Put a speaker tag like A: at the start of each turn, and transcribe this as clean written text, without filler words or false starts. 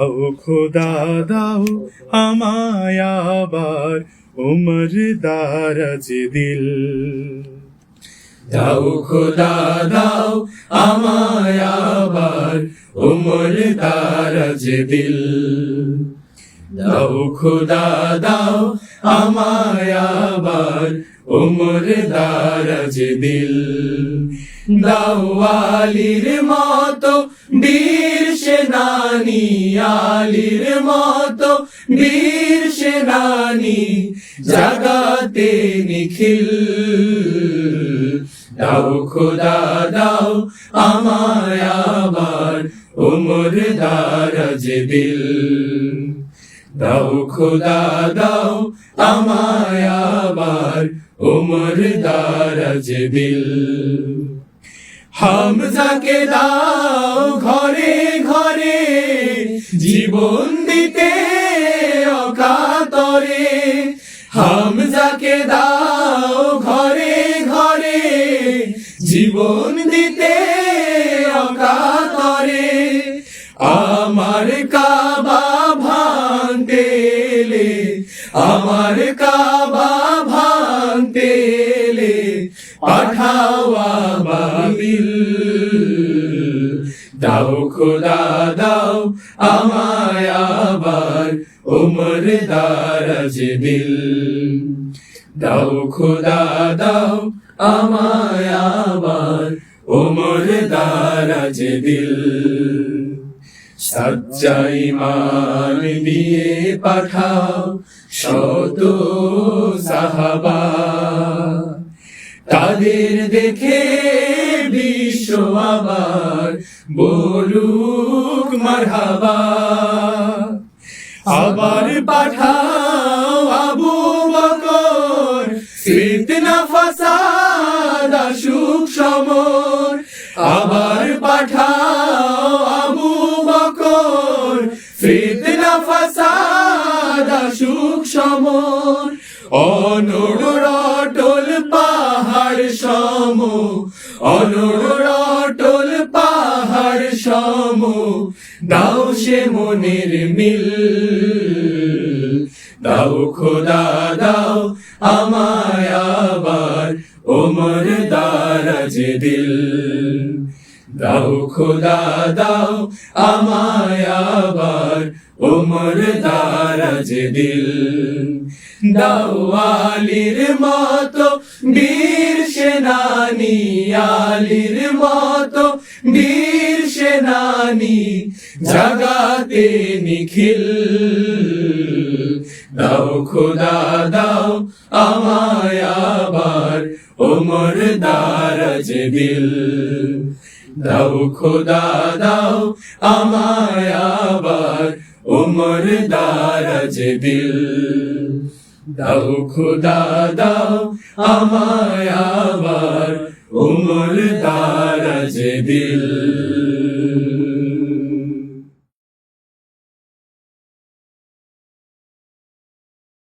A: দাও খোদা দাও আমায় আবার উমর দারাজ দিল। দাও খোদা দাও আমায় আবার উমর দারাজ দিল। দাও খোদা দাও আমায় আবার উমর দারাজ দিল। দাও আলীর মতো বীর সেনানী, আলীর মতো বীর সেনানী জাগাতে নিখিল। দাও খোদা দাও আমায় আবার উমর দারাজ দিল। দাও খোদা দাও আমায় আবার উমর দারাজ দিল। হামজাকে দাও ঘরে ঘরে জীবন দিতে অকাতরে। হামজাকে দাও ঘরে ঘরে জীবন দিতে অকাতরে। আমার কাবা ভাঙতে এলে, আমার কাবা ভাঙতে এলে পাঠাও আবাবিল। দাও খোদা দাও আমায় আবার উমর দারাজ দিল। দাও খোদা দাও আমায় আবার উমর দারাজ দিল। সাচ্চা ঈমান দিয়ে পাঠাও শত সাহাবা, তাদের দেখে বিশ্ব আবার বলুক মারহাবা। আবার পাঠাও আবু বকর, ফিতনা ফাসাদ আসুক সমর। আবার পাঠাও আবু বকর, ফিতনা ফাসাদ আসুক সমর। অনড় অটল পাহাড় সম, অনড় অটল পাহাড় সম দাও সে মনের মিল। দাও খোদা দাও আমায় আবার উমর দারাজ দিল। দাও খোদা দাও আমায় আবার উমর দারাজ দিল। দাও আলীর মতো বীর সেনানী, আলীর মতো বীর সেনানী জাগাতে নিখিল। দাও খোদা দাও আমায় আবার উমর দারাজ দিল। দাও খোদা দাও আমায় আবার উমর দারাজ দিল। দাও খোদা দাও আমায় আবার উমর দারাজ দিল।